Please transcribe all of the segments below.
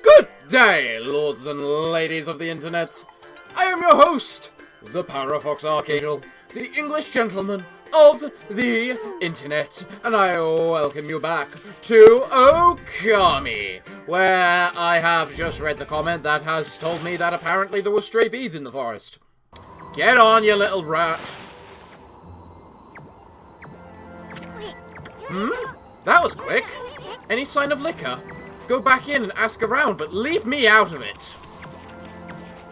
Good day, lords and ladies of the internet. I am your host, the Parafox Archangel, the English gentleman of the internet, and I welcome you back to Okami, where I have just read the comment that has told me that apparently there were stray bees in the forest. Get on, you little rat. That was quick. Any sign of Lika? Go back in and ask around, but leave me out of it.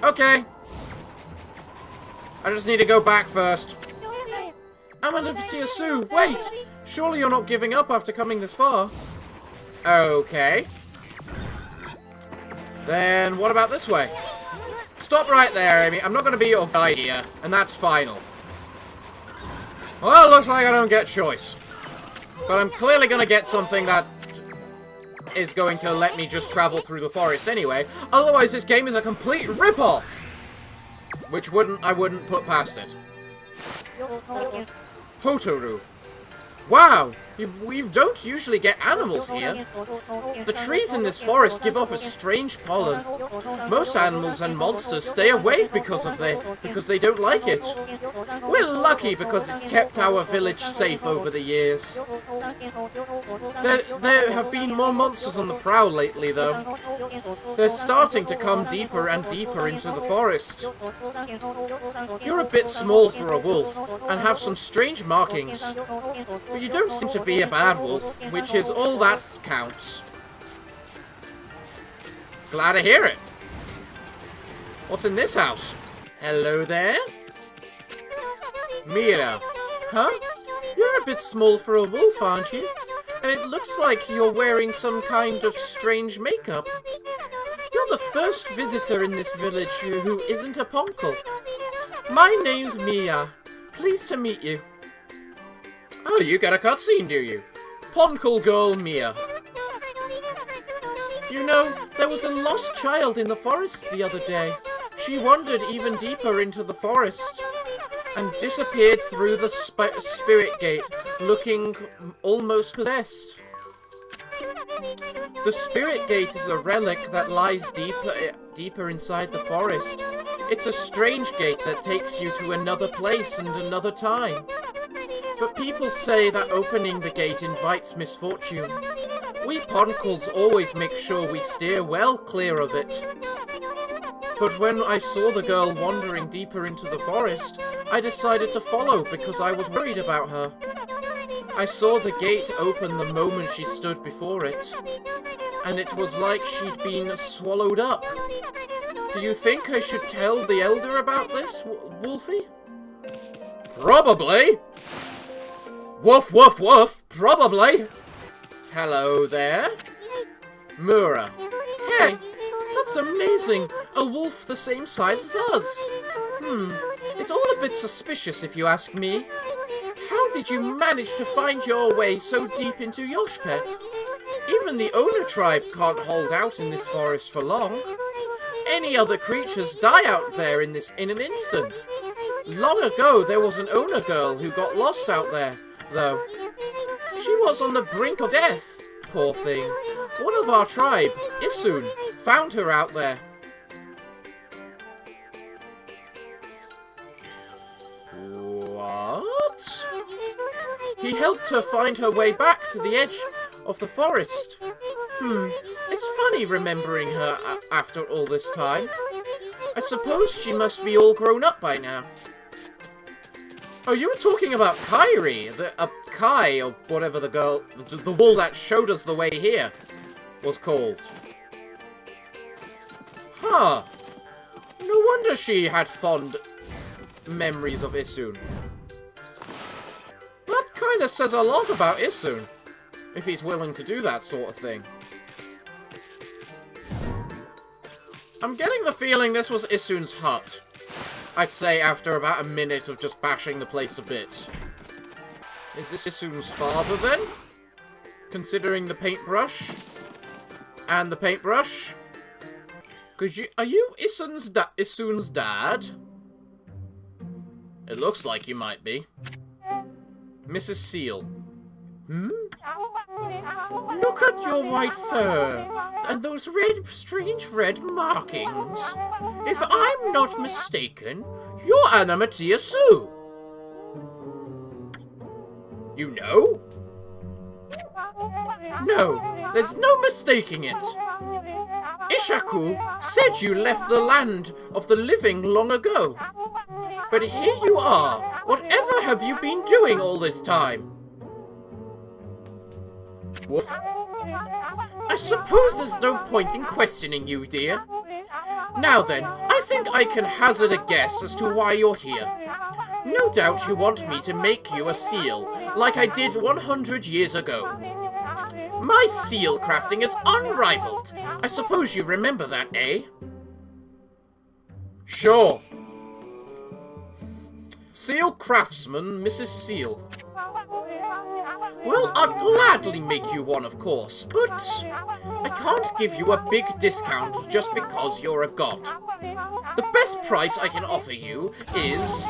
Okay. I just need to go back first. Amanda Sue, wait! Surely you're not giving up after coming this far. Okay. Then what about this way? Stop right there, Amy. I'm not going to be your guide here, and that's final. Well, looks like I don't get choice. But I'm clearly going to get something that is going to let me just travel through the forest anyway. Otherwise, this game is a complete rip-off. Which I wouldn't put past it. Hotoru. Wow, we don't usually get animals here. The trees in this forest give off a strange pollen. Most animals and monsters stay away because they don't like it. We're lucky because it's kept our village safe over the years. There have been more monsters on the prowl lately, though. They're starting to come deeper and deeper into the forest. You're a bit small for a wolf and have some strange markings. But you don't seem to be a bad wolf, which is all that counts. Glad to hear it. What's in this house? Hello there? Mira. Huh? You're a bit small for a wolf, aren't you? And it looks like you're wearing some kind of strange makeup. You're the first visitor in this village who isn't a Ponc'tan. My name's Mia. Pleased to meet you. Oh, you get a cutscene, do you? Ponc'tan girl Mia. You know, there was a lost child in the forest the other day. She wandered even deeper into the forest and disappeared through the spirit gate, looking almost possessed. The spirit gate is a relic that lies deeper inside the forest. It's a strange gate that takes you to another place and another time. But people say that opening the gate invites misfortune. We Ponc'tans always make sure we steer well clear of it. But when I saw the girl wandering deeper into the forest, I decided to follow because I was worried about her. I saw the gate open the moment she stood before it, and it was like she'd been swallowed up. Do you think I should tell the elder about this, Wolfie? Probably! Woof, woof, woof! Probably! Hello there? Mura. Hey! That's amazing! A wolf the same size as us! It's all a bit suspicious if you ask me. How did you manage to find your way so deep into Yoshpet? Even the owner tribe can't hold out in this forest for long. Any other creatures die out there in an instant. Long ago, there was an owner girl who got lost out there, though. She was on the brink of death, poor thing. One of our tribe, Isun, found her out there. What? He helped her find her way back to the edge of the forest. It's funny remembering her after all this time. I suppose she must be all grown up by now. Oh, you were talking about Kairi, Kai, or whatever the wolf that showed us the way here was called. Huh. No wonder she had fond memories of Isun. That kind of says a lot about Isun, if he's willing to do that sort of thing. I'm getting the feeling this was Isun's hut. I'd say after about a minute of just bashing the place to bits. Is this Isun's father, then? Considering the paintbrush? And the paintbrush? Are you Isun's dad? It looks like you might be. Mrs. Seal. Hmm? Look at your white fur, and those strange red markings. If I'm not mistaken, you're Anamatia Sue. You know? No, there's no mistaking it. Ishaku said you left the land of the living long ago. But here you are. Whatever have you been doing all this time? Woof. I suppose there's no point in questioning you, dear. Now then, I think I can hazard a guess as to why you're here. No doubt you want me to make you a seal, like I did 100 years ago. My seal crafting is unrivaled. I suppose you remember that, eh? Sure. Seal craftsman, Mrs. Seal. Well, I'd gladly make you one, of course, but I can't give you a big discount just because you're a god. The best price I can offer you is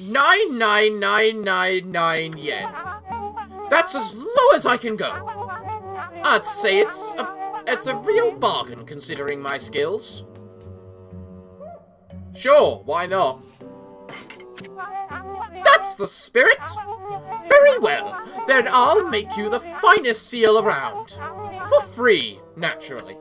99999 yen. That's as low as I can go. I'd say it's a real bargain considering my skills. Sure, why not? That's the spirit! Very well, then I'll make you the finest seal around. For free, naturally.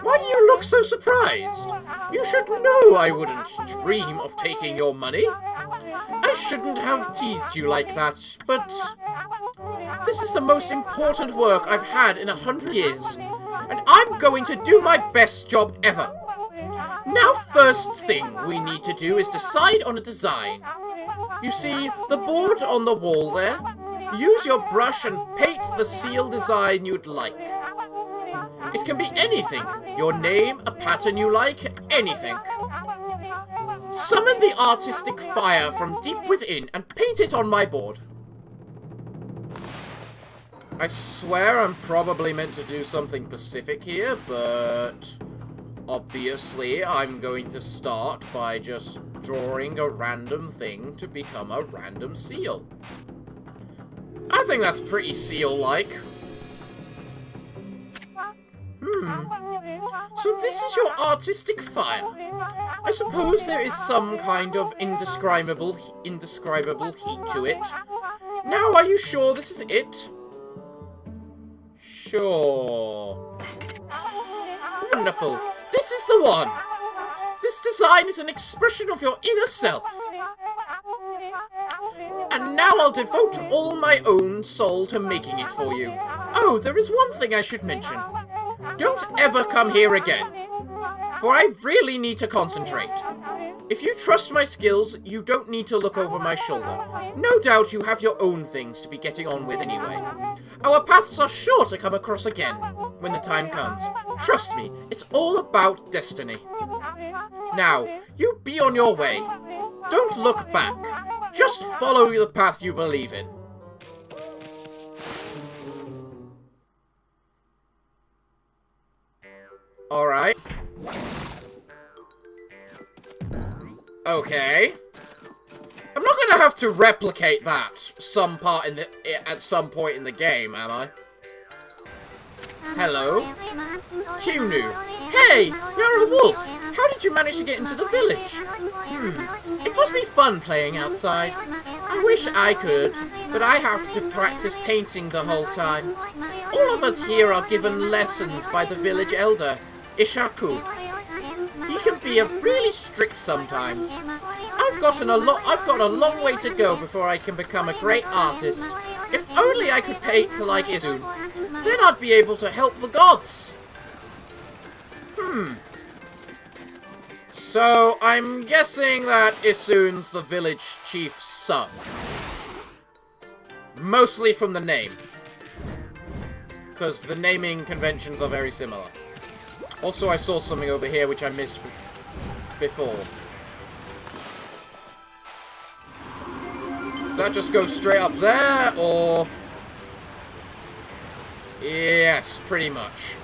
Why do you look so surprised? You should know I wouldn't dream of taking your money. I shouldn't have teased you like that, but this is the most important work I've had in 100 years, and I'm going to do my best job ever. Now, first thing we need to do is decide on a design. You see, the board on the wall there? Use your brush and paint the seal design you'd like. It can be anything. Your name, a pattern you like, anything. Summon the artistic fire from deep within and paint it on my board. I swear I'm probably meant to do something specific here, but obviously I'm going to start by just drawing a random thing to become a random seal. I think that's pretty seal-like. So this is your artistic fire. I suppose there is some kind of indescribable heat to it. Now, are you sure this is it? Sure. Wonderful. This is the one. This design is an expression of your inner self. And now I'll devote all my own soul to making it for you. Oh, there is one thing I should mention. Don't ever come here again, for I really need to concentrate. If you trust my skills, you don't need to look over my shoulder. No doubt you have your own things to be getting on with anyway. Our paths are sure to come across again when the time comes. Trust me, it's all about destiny. Now, you be on your way. Don't look back. Just follow the path you believe in. Alright. Okay. I'm not gonna have to replicate that at some point in the game, am I? Hello? Kunu. Hey, you're a wolf. How did you manage to get into the village? It must be fun playing outside. I wish I could, but I have to practice painting the whole time. All of us here are given lessons by the village elder, Ishaku. He can be really strict sometimes. I've got a long way to go before I can become a great artist. If only I could paint like Isun, then I'd be able to help the gods. So, I'm guessing that Isun's the village chief's son. Mostly from the name. Because the naming conventions are very similar. Also, I saw something over here which I missed before. Does that just go straight up there, or... Yes, pretty much.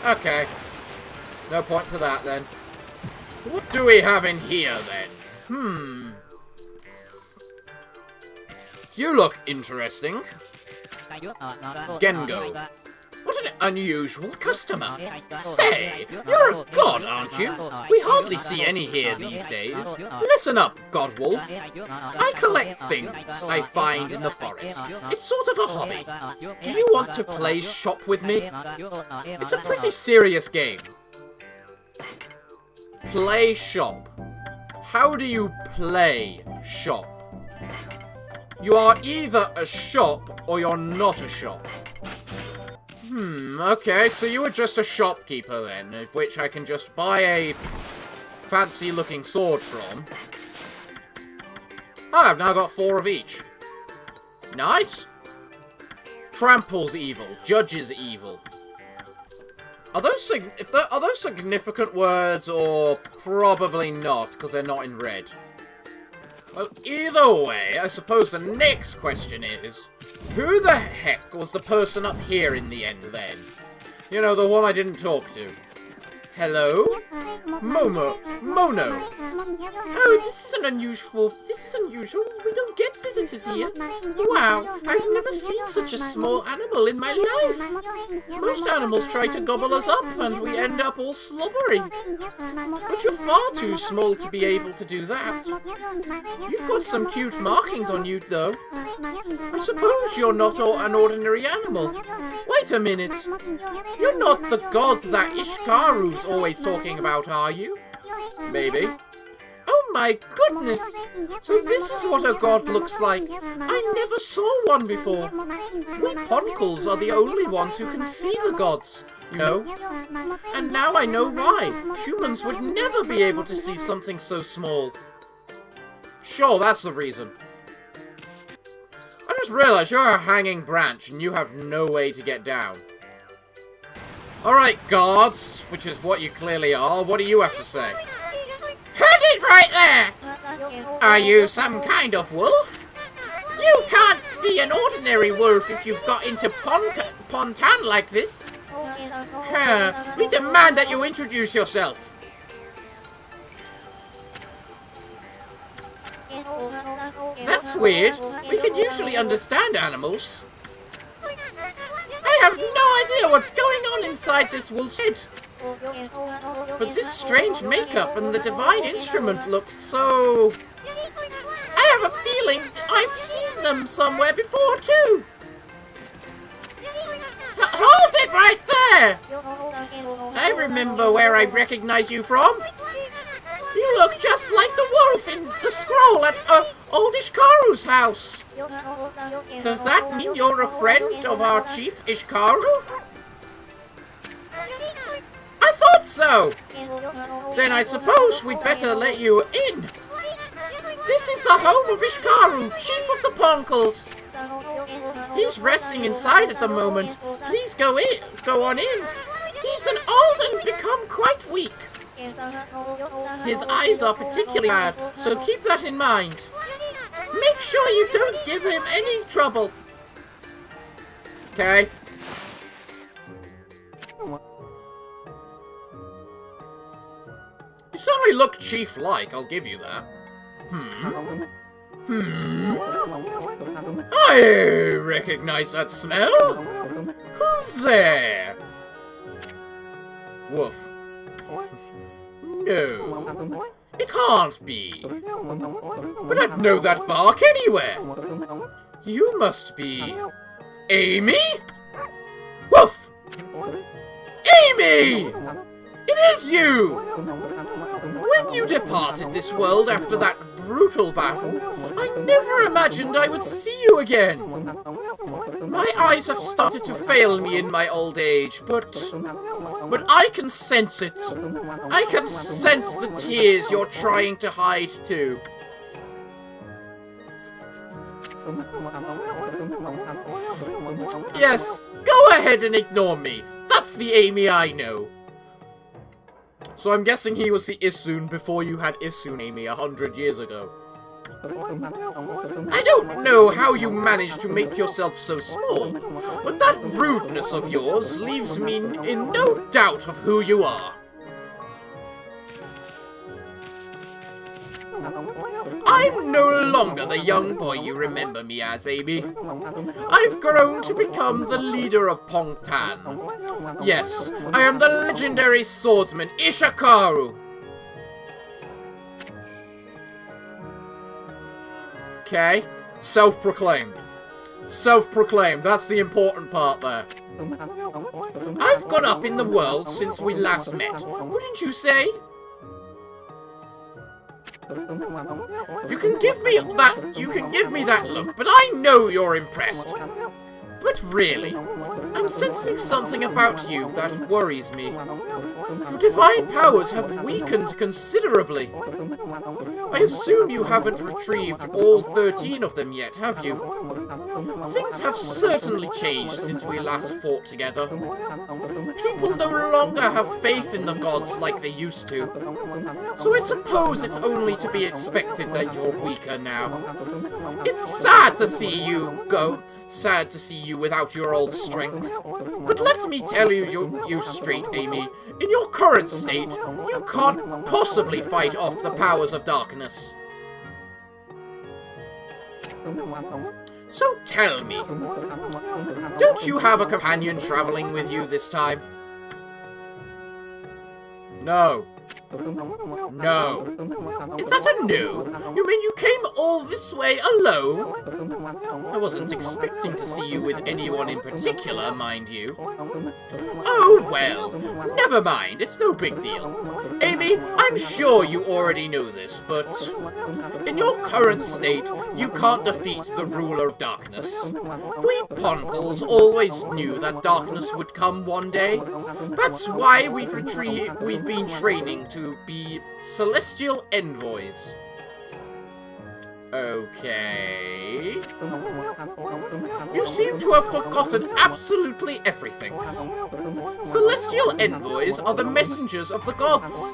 Okay. No point to that, then. What do we have in here, then? You look interesting. Gengo. What an unusual customer. Say, you're a god, aren't you? We hardly see any here these days. Listen up, God Wolf. I collect things I find in the forest. It's sort of a hobby. Do you want to play shop with me? It's a pretty serious game. Play shop. How do you play shop? You are either a shop or you're not a shop. Okay, so you were just a shopkeeper then, of which I can just buy a fancy-looking sword from. Oh, I've now got 4 of each. Nice. Tramples evil, judges evil. Are those significant words, or probably not, because they're not in red? Well, either way, I suppose the next question is, who the heck was the person up here in the end, then? You know, the one I didn't talk to. Hello? Mono. Oh, this is unusual. We don't get visitors here. Wow, I've never seen such a small animal in my life. Most animals try to gobble us up, and we end up all slobbery. But you're far too small to be able to do that. You've got some cute markings on you, though. I suppose you're not an ordinary animal. Wait a minute. You're not the god that Ishikaru's always talking about, are you? Maybe. Oh my goodness! So this is what a god looks like. I never saw one before. We Ponc'tans are the only ones who can see the gods, you know. And now I know why. Humans would never be able to see something so small. Sure, that's the reason. I just realized you're a hanging branch and you have no way to get down. Alright, guards, which is what you clearly are, what do you have to say? Hold it right there! Are you some kind of wolf? You can't be an ordinary wolf if you've got into Ponc'tan like this. We demand that you introduce yourself. That's weird. We can usually understand animals. I have no idea what's going on inside this wolf's head. But this strange makeup and the divine instrument looks so... I have a feeling I've seen them somewhere before too. Hold it right there! I remember where I recognize you from. You look just like the wolf in the scroll at old Ishikaru's house. Does that mean you're a friend of our chief Ishikaru? I thought so. Then I suppose we'd better let you in. This is the home of Ishikaru, chief of the Ponc'tans. He's resting inside at the moment. Please go on in. He's an old and become quite weak. His eyes are particularly bad, so keep that in mind. Make sure you don't give him any trouble. Okay. You certainly look chief-like, I'll give you that. I recognize that smell. Who's there? Woof. No, it can't be. But I'd know that bark anywhere. You must be... Amy? Woof! Amy! It is you! When you departed this world after that brutal battle, I never imagined I would see you again. My eyes have started to fail me in my old age, but I can sense it. I can sense the tears you're trying to hide too. Yes, go ahead and ignore me. That's the Amy I know. So I'm guessing he was the Issun before you had Issun Amy 100 years ago. I don't know how you managed to make yourself so small, but that rudeness of yours leaves me in no doubt of who you are. I'm no longer the young boy you remember me as, Amy. I've grown to become the leader of Ponc'tan. Yes, I am the legendary swordsman Ishikaru. Okay, self-proclaimed. Self-proclaimed, that's the important part there. I've gone up in the world since we last met, wouldn't you say? You can give me that look, but I know you're impressed. But really, I'm sensing something about you that worries me. Your divine powers have weakened considerably. I assume you haven't retrieved all 13 of them yet, have you? Things have certainly changed since we last fought together. People no longer have faith in the gods like they used to. So I suppose it's only to be expected that you're weaker now. It's sad to see you go. Sad to see you without your old strength. But let me tell you straight, Amy. In your current state, you can't possibly fight off the powers of darkness. So tell me, don't you have a companion traveling with you this time? No. No. Is that a no? You mean you came all this way alone? I wasn't expecting to see you with anyone in particular, mind you. Oh, well, never mind, it's no big deal. Amy, I'm sure you already know this, but in your current state, you can't defeat the ruler of darkness. We Ponc'tans always knew that darkness would come one day. That's why we've been training to be celestial envoys. Okay. You seem to have forgotten absolutely everything. Celestial envoys are the messengers of the gods.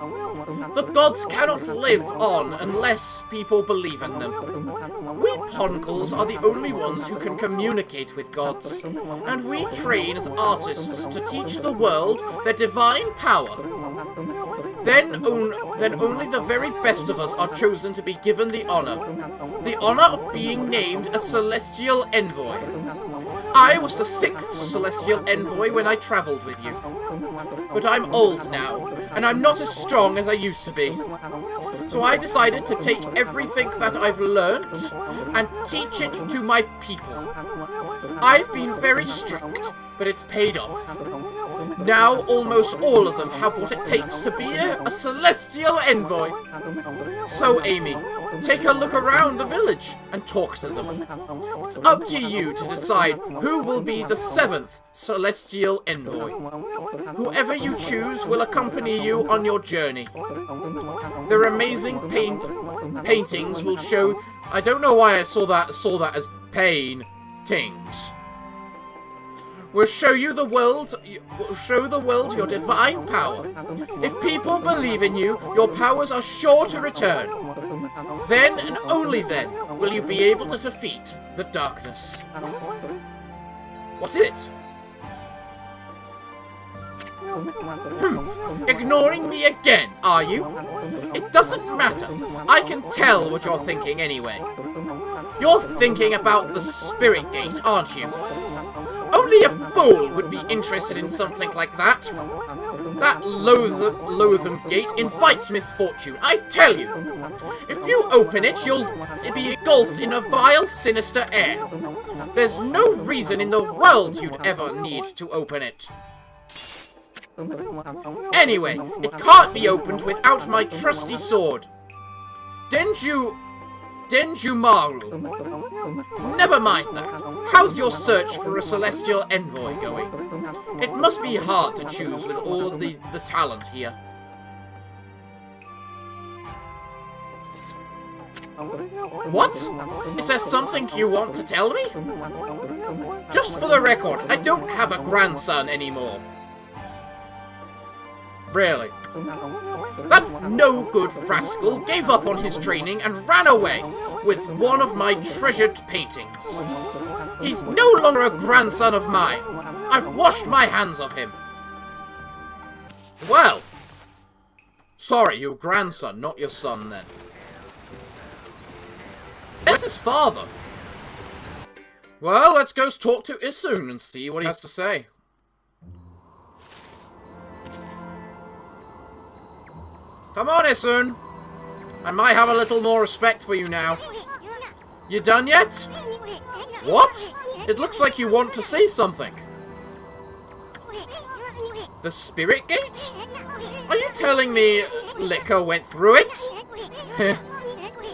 The gods cannot live on unless people believe in them. We Ponc'tans are the only ones who can communicate with gods, and we train as artists to teach the world their divine power. Then only the very best of us are chosen to be given the honor of being named a celestial envoy. I was the 6th celestial envoy when I traveled with you. But I'm old now, and I'm not as strong as I used to be. So I decided to take everything that I've learnt and teach it to my people. I've been very strict, but it's paid off. Now almost all of them have what it takes to be a celestial envoy. So, Amy, take a look around the village and talk to them. It's up to you to decide who will be the 7th celestial envoy. Whoever you choose will accompany you on your journey. Their amazing paintings will show... I don't know why I saw that as paintings. We'll show the world your divine power. If people believe in you, your powers are sure to return. Then and only then will you be able to defeat the darkness. What's it? Ignoring me again, are you? It doesn't matter. I can tell what you're thinking anyway. You're thinking about the Spirit Gate, aren't you? Only a fool would be interested in something like that. That loathsome gate invites misfortune, I tell you. If you open it, you'll be engulfed in a vile, sinister air. There's no reason in the world you'd ever need to open it. Anyway, it can't be opened without my trusty sword. Denjumaru. Never mind that. How's your search for a celestial envoy going? It must be hard to choose with all of the talent here. What? Is there something you want to tell me? Just for the record, I don't have a grandson anymore. Really? That no-good rascal gave up on his training and ran away with one of my treasured paintings. He's no longer a grandson of mine. I've washed my hands of him. Well, sorry, your grandson, not your son then. That's his father. Well, let's go talk to Isun and see what he has to say. Come on, Isun. I might have a little more respect for you now. You done yet? What? It looks like you want to say something. The spirit gate? Are you telling me Lika went through it?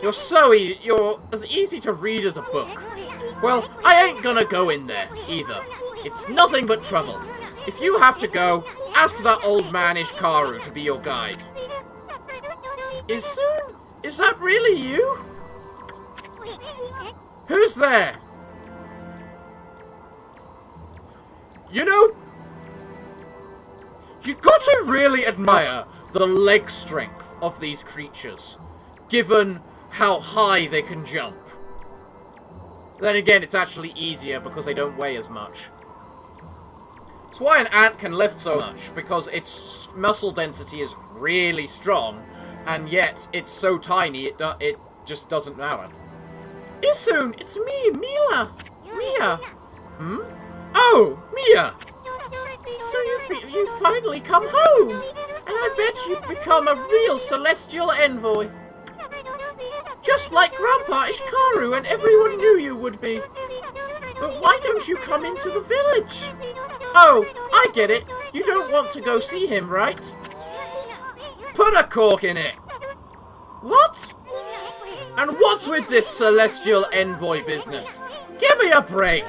You're as easy to read as a book. Well, I ain't gonna go in there, either. It's nothing but trouble. If you have to go, ask that old man Ishikaru to be your guide. Isun? Is that really you? Who's there? You know, you got to really admire the leg strength of these creatures, given how high they can jump. Then again, it's actually easier because they don't weigh as much. It's why an ant can lift so much, because its muscle density is really strong, and yet it's so tiny it just doesn't matter. Isun, it's me, Mila. Mia. Hmm? Oh, Mia. So you've finally come home, and I bet you've become a real celestial envoy. Just like Grandpa Ishikaru and everyone knew you would be. But why don't you come into the village? Oh, I get it. You don't want to go see him, right? Put a cork in it. What? And what's with this celestial envoy business? Give me a break.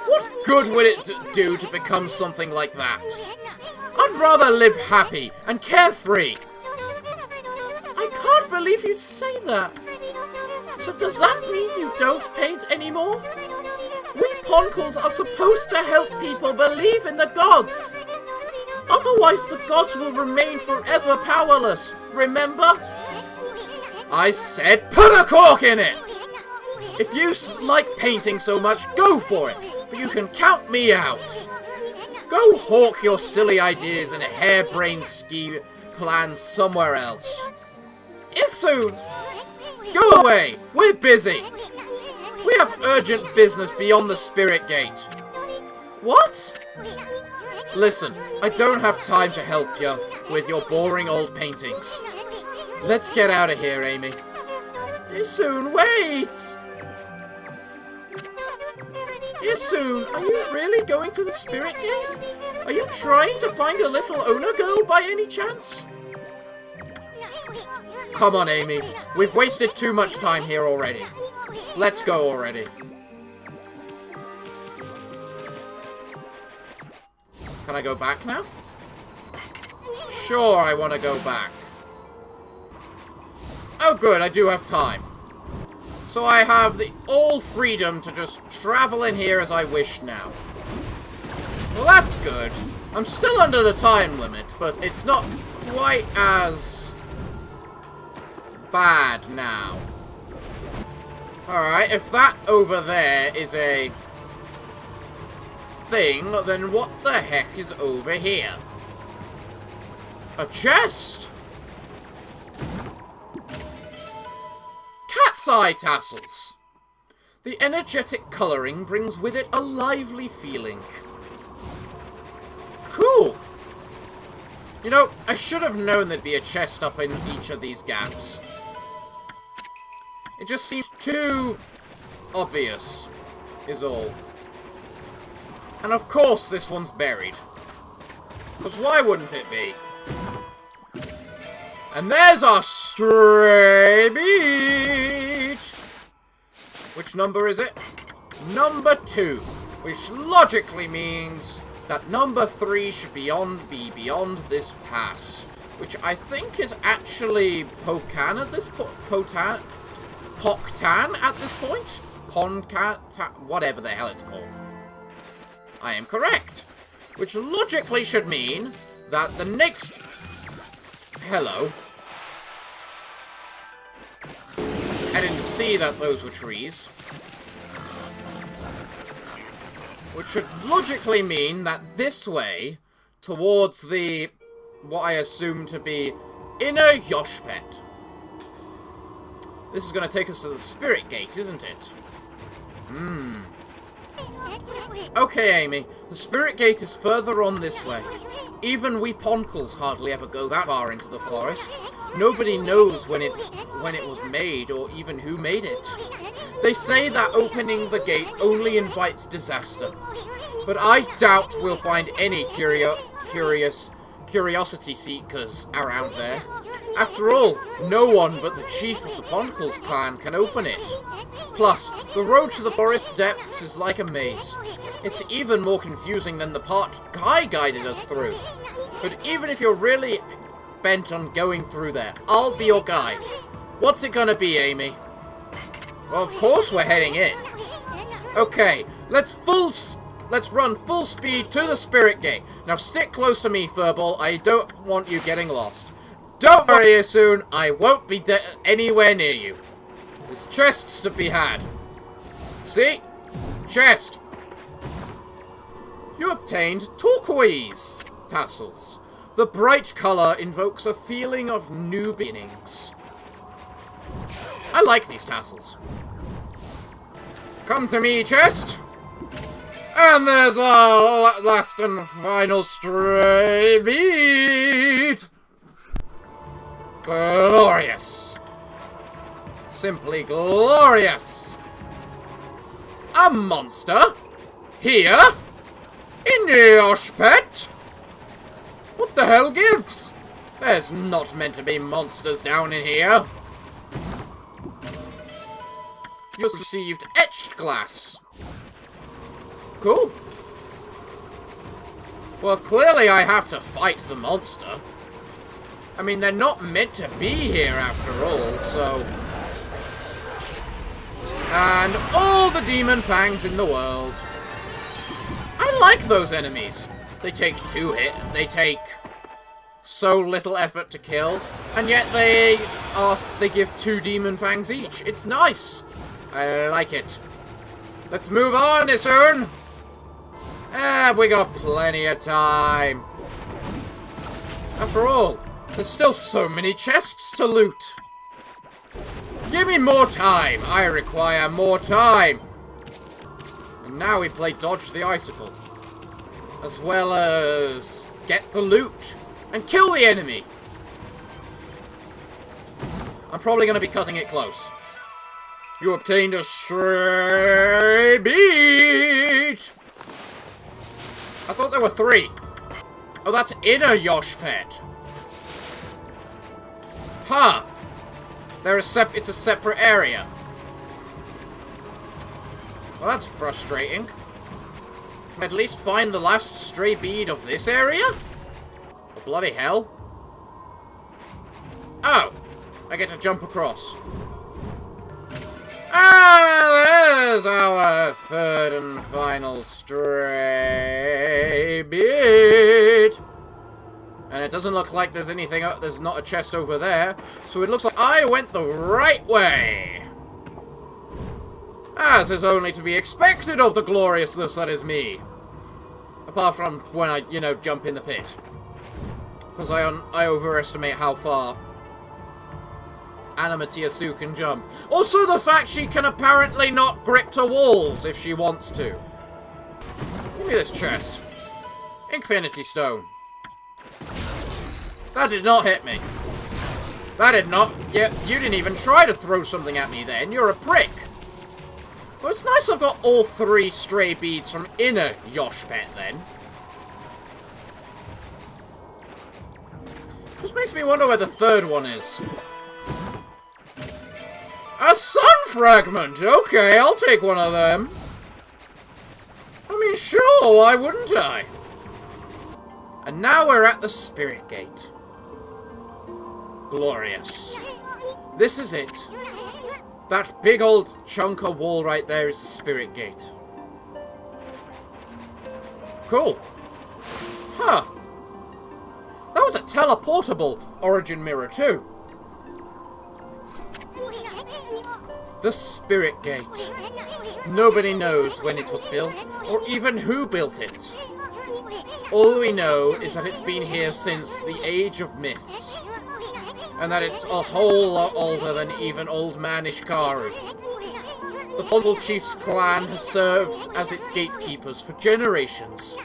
What good would it do to become something like that? I'd rather live happy and carefree. I can't believe you'd say that. So does that mean you don't paint anymore? We Ponc'tans are supposed to help people believe in the gods. Otherwise the gods will remain forever powerless, remember? I said put a cork in it! If you like painting so much, go for it, but you can count me out. Go hawk your silly ideas and harebrained ski plans somewhere else. Isun! Go away! We're busy! We have urgent business beyond the spirit gate. What? Listen, I don't have time to help you with your boring old paintings. Let's get out of here, Amy. Isun, wait! Isun, are you really going to the spirit gate? Are you trying to find a little owner girl by any chance? Come on, Amy. We've wasted too much time here already. Let's go already. Can I go back now? Sure, I want to go back. Oh good, I do have time. So I have all freedom to just travel in here as I wish now. Well, that's good. I'm still under the time limit, but it's not quite as bad now. Alright, if that over there is a thing, then what the heck is over here? A chest? Cat's eye tassels. The energetic colouring brings with it a lively feeling. Cool. You know, I should have known there'd be a chest up in each of these gaps. It just seems too obvious, is all. And of course this one's buried. Because why wouldn't it be? And there's our stray beat! Which number is it? Number 2. Which logically means that number 3 should be beyond this pass. Which I think is actually Ponc'tan at this point. Ponc'tan at this point? Ponc'tan, whatever the hell it's called. I am correct. Which logically should mean that the next... Hello. I didn't see that those were trees. Which should logically mean that this way, towards the... what I assume to be inner Yoshpet. This is going to take us to the Spirit Gate, isn't it? Okay, Amy. The Spirit Gate is further on this way. Even we Ponc'tans hardly ever go that far into the forest. Nobody knows when it was made, or even who made it. They say that opening the gate only invites disaster. But I doubt we'll find any curiosity seekers around there. After all, no one but the chief of the Ponc'tan clan can open it. Plus, the road to the forest depths is like a maze. It's even more confusing than the part Guy guided us through. But even if you're really bent on going through there, I'll be your guide. What's it gonna be, Amy? Well, of course we're heading in. Okay, let's run full speed to the Spirit Gate. Now stick close to me, Furball. I don't want you getting lost. Don't worry, soon. I won't be anywhere near you. There's chests to be had. See? Chest. You obtained turquoise tassels. The bright colour invokes a feeling of new beginnings. I like these tassels. Come to me, chest. And there's our last and final stray bead. Glorious. Simply glorious. A monster? Here? In Yosh Pet? What the hell gives? There's not meant to be monsters down in here. You received etched glass. Cool. Well, clearly I have to fight the monster. I mean, they're not meant to be here after all, so... And all the demon fangs in the world. I like those enemies. They take 2 hits. They take so little effort to kill, and yet they give 2 demon fangs each. It's nice. I like it. Let's move on, Isun. We got plenty of time. After all, there's still so many chests to loot. Give me more time. I require more time. And now we play Dodge the Icicle. As well as get the loot and kill the enemy. I'm probably going to be cutting it close. You obtained a stray beat. I thought there were 3. Oh, that's inner Yosh Pet. Huh. It's a separate area. Well, that's frustrating. At least find the last stray bead of this area? Oh, bloody hell. Oh. I get to jump across. Ah, there's our 3rd and final stray bead. And it doesn't look like there's anything up. There's not a chest over there. So it looks like I went the right way. As is only to be expected of the gloriousness that is me. Apart from when I, jump in the pit. Because I overestimate how far Anamatia Sue can jump. Also the fact she can apparently not grip to walls if she wants to. Give me this chest. Infinity Stone. That did not hit me. That did not... Yeah, you didn't even try to throw something at me then. You're a prick. Well, it's nice I've got all 3 stray beads from inner Yosh Pet then. Just makes me wonder where the 3rd one is. A sun fragment! Okay, I'll take one of them. I mean, sure, why wouldn't I? And now we're at the Spirit Gate. Glorious. This is it. That big old chunk of wall right there is the Spirit Gate. Cool. Huh. That was a teleportable origin mirror too. The Spirit Gate. Nobody knows when it was built, or even who built it. All we know is that it's been here since the Age of Myths. and that it's a whole lot older than even old man Ishikaru. The Ponc'tan Chief's clan has served as its gatekeepers for generations.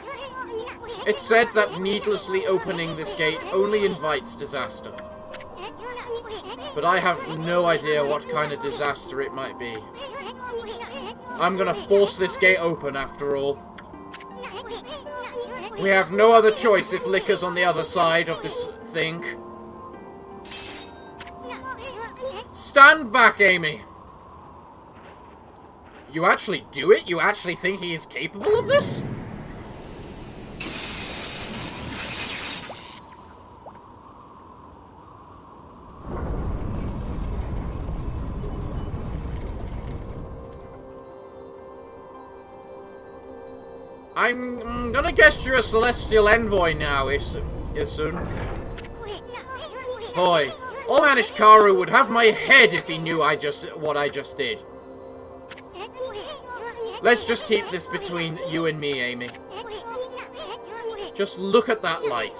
It's said that needlessly opening this gate only invites disaster. But I have no idea what kind of disaster it might be. I'm gonna force this gate open after all. We have no other choice if Lika's on the other side of this thing. Stand back, Amy! You actually do it? You actually think he is capable of this? I'm gonna guess you're a celestial envoy now, Isun. Boy, Old Man Ishikaru would have my head if he knew what I just did. Let's just keep this between you and me, Amy. Just look at that light.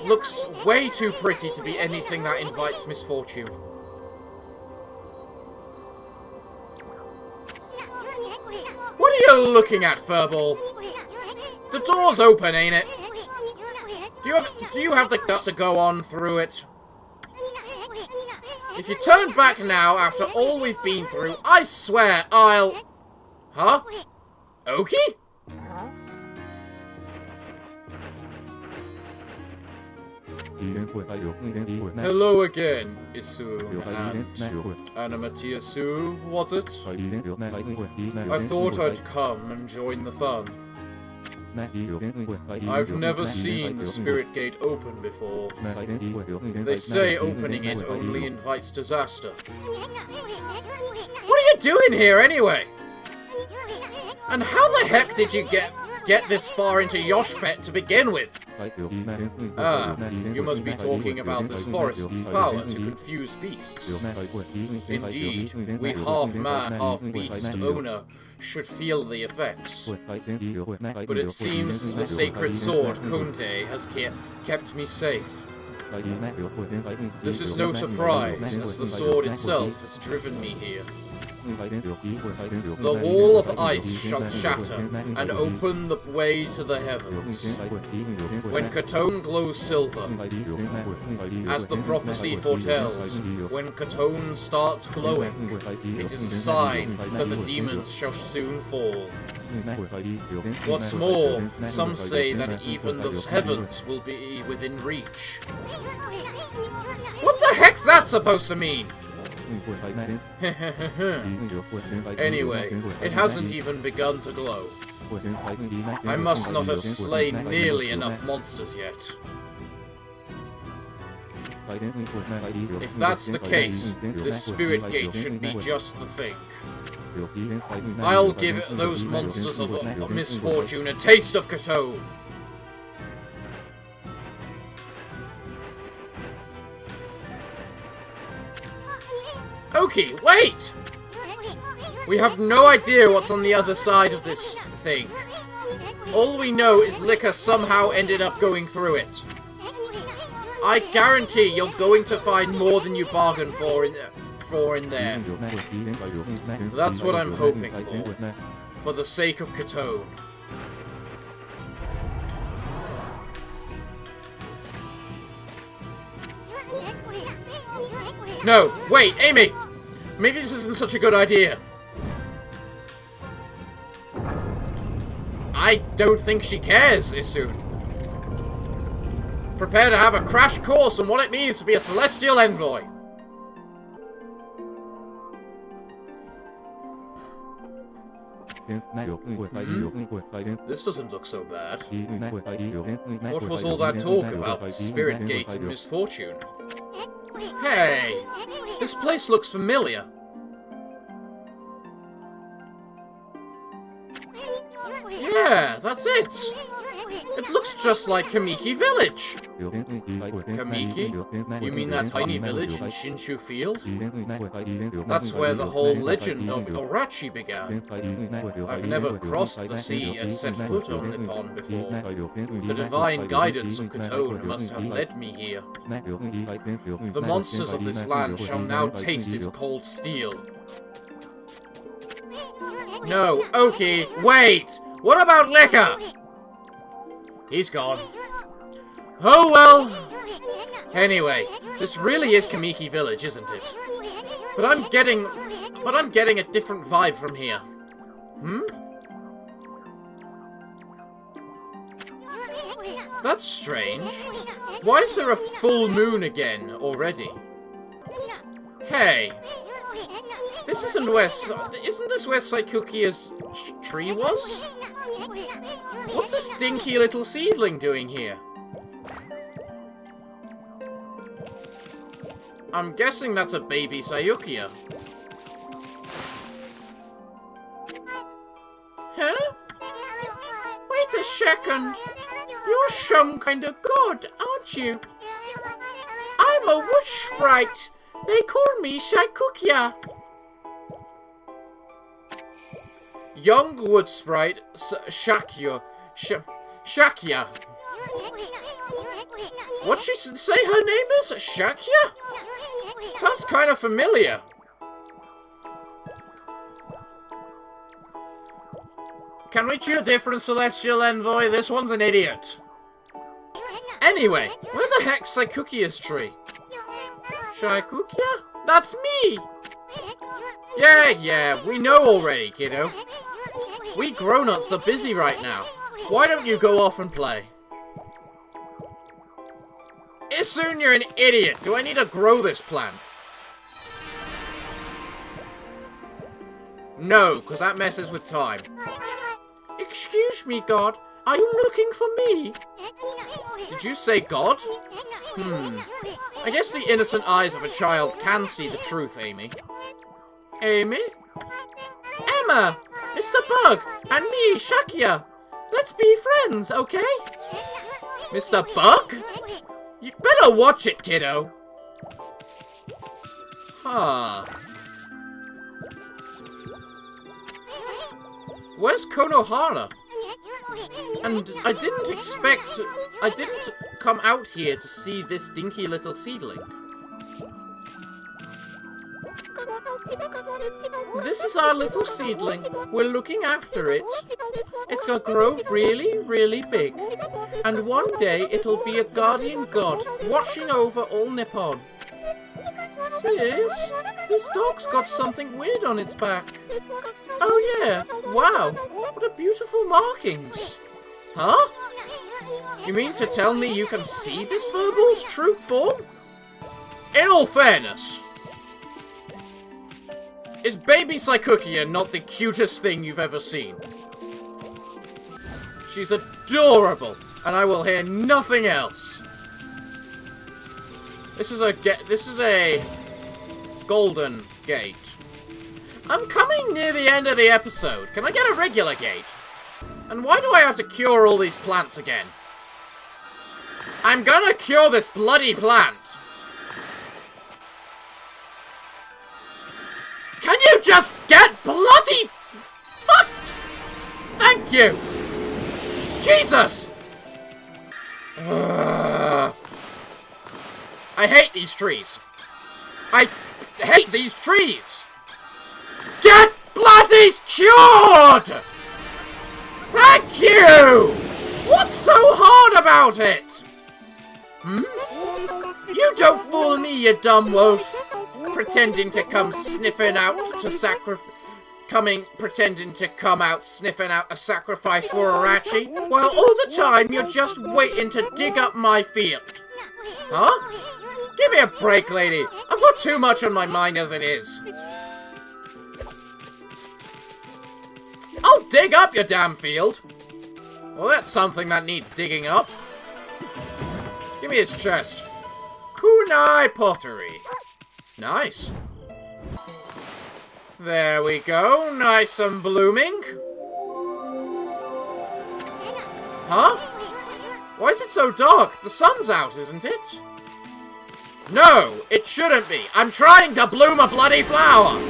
Looks way too pretty to be anything that invites misfortune. What are you looking at, Furball? The door's open, ain't it? Do you have the guts to go on through it? If you turn back now, after all we've been through, I swear I'll... Huh? Oki? Hello again, Isu and Anamatiasu, was it? I thought I'd come and join the fun. I've never seen the Spirit Gate open before. They say opening it only invites disaster. What are you doing here, anyway? And how the heck did you get this far into Yoshpet to begin with? Ah, you must be talking about this forest's power to confuse beasts. Indeed, we half-man, half-beast owner should feel the effects. But it seems the sacred sword, Kunde, has kept me safe. This is no surprise, as the sword itself has driven me here. The wall of ice shall shatter and open the way to the heavens. When Katone glows silver, as the prophecy foretells, when Katone starts glowing, it is a sign that the demons shall soon fall. What's more, some say that even the heavens will be within reach. What the heck's that supposed to mean? Anyway, it hasn't even begun to glow. I must not have slain nearly enough monsters yet. If that's the case, this Spirit Gate should be just the thing. I'll give those monsters of misfortune a taste of Katone. Oki, wait! We have no idea what's on the other side of this thing. All we know is Lika somehow ended up going through it. I guarantee you're going to find more than you bargained for in there. That's what I'm hoping for the sake of Katone. No, wait, Amy! Maybe this isn't such a good idea. I don't think she cares, Isun. Prepare to have a crash course on what it means to be a celestial envoy. This doesn't look so bad. What was all that talk about Spirit Gate and misfortune? Hey! This place looks familiar. Yeah, that's it! It looks just like Kamiki Village. Kamiki? You mean that tiny village in Shinshu Field? That's where the whole legend of Urachi began. I've never crossed the sea and set foot on Nippon before. The divine guidance of Katone must have led me here. The monsters of this land shall now taste its cold steel. No, Oki, wait! What about Lika? He's gone. Oh well. Anyway, this really is Kamiki Village, isn't it? But I'm getting a different vibe from here. Hmm? That's strange. Why is there a full moon again already? Hey. Isn't this where Saikukia's tree was? What's this dinky little seedling doing here? I'm guessing that's a baby Sayukia. Huh? Wait a second. You're some kind of god, aren't you? I'm a wood sprite. They call me Saikukia. Young wood sprite Shakya. Shakya. What'd she say her name is? Shakya? Sounds kind of familiar. Can we cheer different, Celestial Envoy? This one's an idiot. Anyway, where the heck's Saikukia's tree? Saikukia? That's me! Yeah, we know already, kiddo. We grown-ups are busy right now. Why don't you go off and play? Isun, you're an idiot. Do I need to grow this plant? No, because that messes with time. Excuse me, God. Are you looking for me? Did you say God? I guess the innocent eyes of a child can see the truth, Amy. Amy? Emma! Mr. Bug! And me, Shakya! Let's be friends, okay? Mr. Bug? You better watch it, kiddo! Huh. Where's Konohara? And I didn't come out here to see this dinky little seedling. This is our little seedling. We're looking after it. It's gonna grow really, really big. And one day it'll be a guardian god watching over all Nippon. Sis, this dog's got something weird on its back. Oh yeah, wow, what a beautiful markings. Huh? You mean to tell me you can see this furball's true form? In all fairness, is baby Saikukia not the cutest thing you've ever seen? She's adorable, and I will hear nothing else. This is a golden gate. I'm coming near the end of the episode. Can I get a regular gate? And why do I have to cure all these plants again? I'm gonna cure this bloody plant. Can you just get bloody... Fuck! Thank you! Jesus! I hate these trees. I hate these trees! Get bloody cured! Thank you! What's so hard about it? You don't fool me, you dumb wolf. Pretending to come sniffing out to pretending to come out sniffing out a sacrifice for Urachi, while all the time you're just waiting to dig up my field. Huh? Give me a break, lady. I've got too much on my mind as it is. I'll dig up your damn field. Well, that's something that needs digging up. Give me his chest. Kunai pottery. Nice. There we go. Nice and blooming. Huh? Why is it so dark? The sun's out, isn't it? No, it shouldn't be. I'm trying to bloom a bloody flower.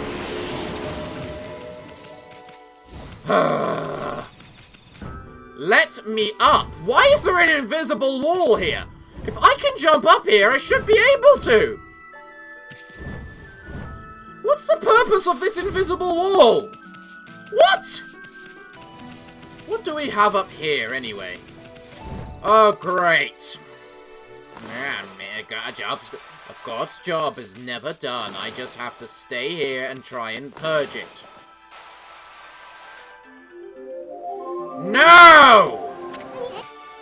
Let me up. Why is there an invisible wall here? If I can jump up here, I should be able to. What's the purpose of this invisible wall? What? What do we have up here, anyway? Oh, great. God's job is never done. I just have to stay here and try and purge it. No!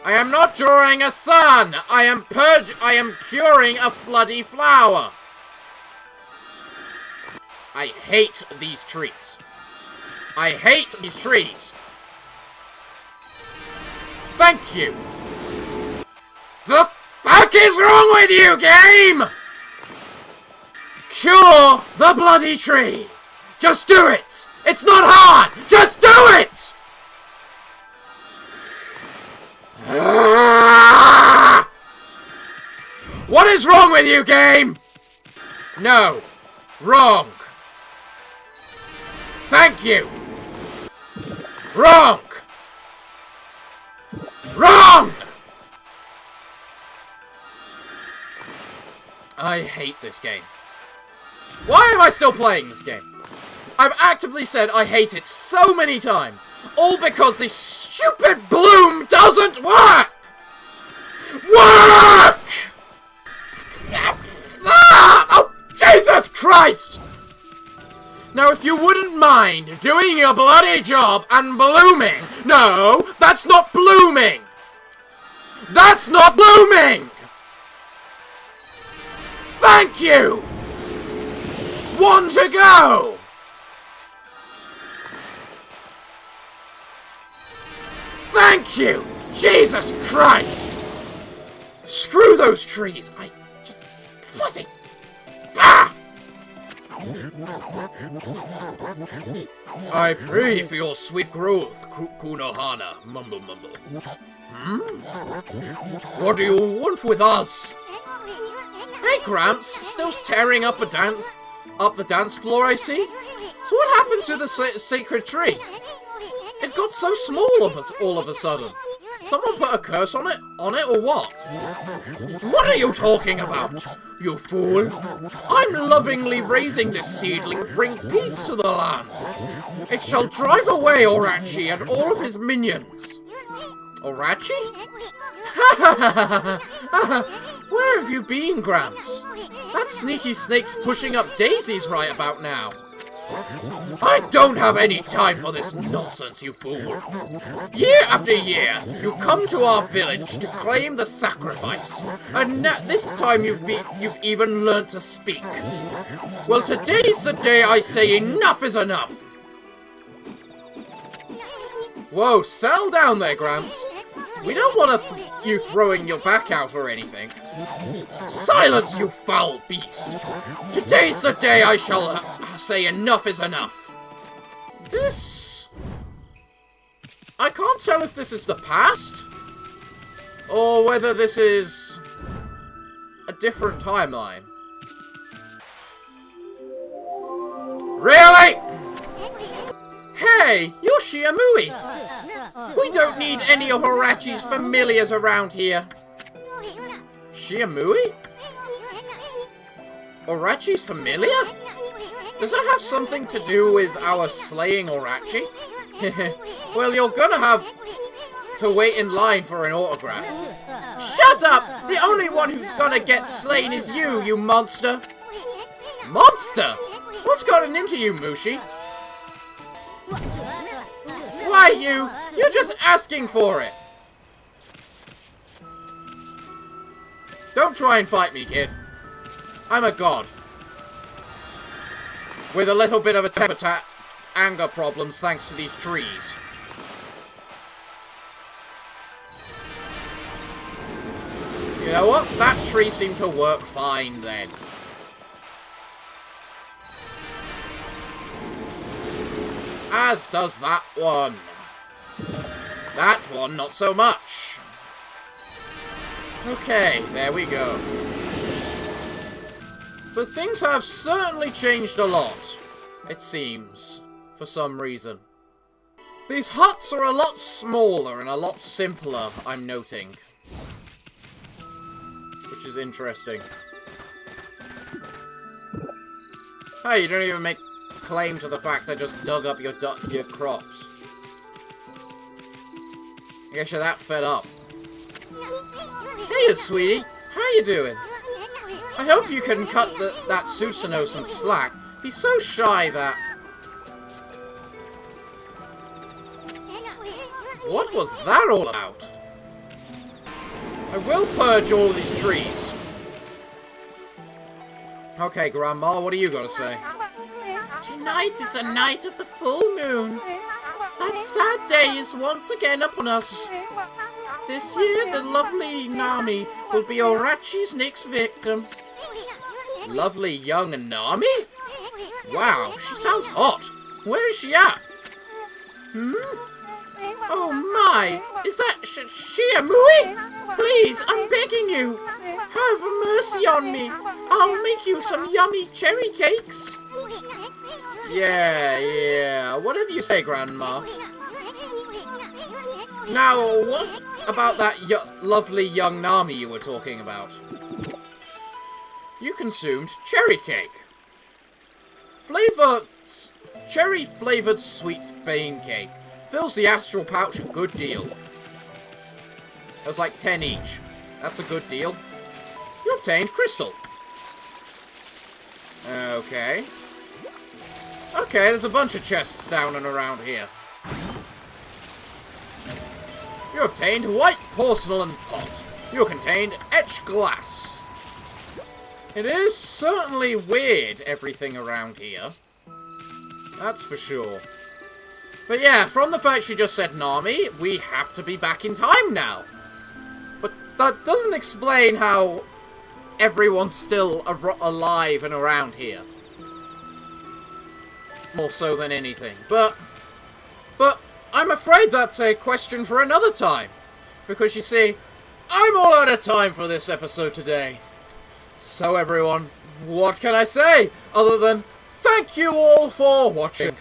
I am not drawing a sun! I am curing a bloody flower! I hate these trees. I hate these trees! Thank you! The fuck is wrong with you, game?! Cure the bloody tree! Just do it! It's not hard! Just do it! What is wrong with you, game? No. Wrong. Thank you. Wrong. Wrong! I hate this game. Why am I still playing this game? I've actively said I hate it so many times. All because this stupid bloom doesn't work! Work! Oh, Jesus Christ! Now, if you wouldn't mind doing your bloody job and blooming... No, that's not blooming! That's not blooming! Thank you! One to go! Thank you! Jesus Christ! Screw those trees! I just... Bloody... Ah! I pray for your swift growth, Kunohana. Mumble, mumble. What do you want with us? Hey, Gramps. Still tearing up the dance floor, I see. So what happened to the sacred tree? It got so small all of a sudden. Someone put a curse on it or what? What are you talking about, you fool? I'm lovingly raising this seedling, bring peace to the land. It shall drive away Orachi and all of his minions. Orachi? Where have you been, Gramps? That sneaky snake's pushing up daisies right about now. I don't have any time for this nonsense, you fool. Year after year, you come to our village to claim the sacrifice, and this time you've even learnt to speak. Well, today's the day I say enough is enough. Whoa, settle down there, Gramps. We don't want you throwing your back out or anything. Silence, you foul beast! Today's the day I shall say enough is enough. This... I can't tell if this is the past, or whether this is a different timeline. Really? Hey, you're Shiamui! We don't need any of Horachi's familiars around here. Shiamui? Orachi's familiar? Does that have something to do with our slaying Orachi? Well, you're gonna have to wait in line for an autograph. Shut up! The only one who's gonna get slain is you, you monster! Monster? What's gotten into you, Mushi? Why, you're just asking for it! Don't try and fight me, kid. I'm a god. With a little bit of a temper anger problems thanks to these trees. You know what? That tree seemed to work fine then. As does that one. That one, not so much. Okay, there we go. But things have certainly changed a lot, it seems, for some reason. These huts are a lot smaller and a lot simpler, I'm noting. Which is interesting. Hey, you don't even make claim to the fact I just dug up your crops. I guess you're that fed up. Hey, sweetie. How you doing? I hope you can cut that Susanoo some slack. He's so shy that... What was that all about? I will purge all of these trees. Okay, Grandma, what do you got to say? Tonight is the night of the full moon. That sad day is once again upon us. This year, the lovely Nami will be Orachi's next victim. Lovely young Nami? Wow, she sounds hot. Where is she at? Oh my, is that Shiamui? Please, I'm begging you. Have mercy on me. I'll make you some yummy cherry cakes. Yeah, whatever you say, Grandma. Now, what about that lovely young Nami you were talking about? You consumed cherry cake. Cherry-flavored sweet bean cake. Fills the astral pouch a good deal. That's like 10 each. That's a good deal. You obtained crystal. Okay. Okay, there's a bunch of chests down and around here. You obtained white porcelain pot. You contained etched glass. It is certainly weird, everything around here. That's for sure. But yeah, from the fact she just said Nami, we have to be back in time now. But that doesn't explain how everyone's still alive and around here. More so than anything. But I'm afraid that's a question for another time. Because you see, I'm all out of time for this episode today. So everyone, what can I say other than thank you all for watching.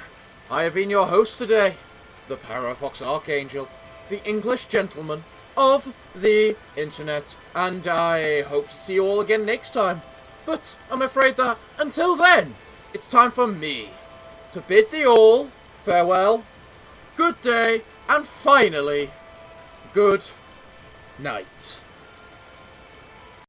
I have been your host today, the Parafox Archangel, the English gentleman of the internet, and I hope to see you all again next time. But I'm afraid that, until then, it's time for me to bid thee all farewell, good day, and finally, good night.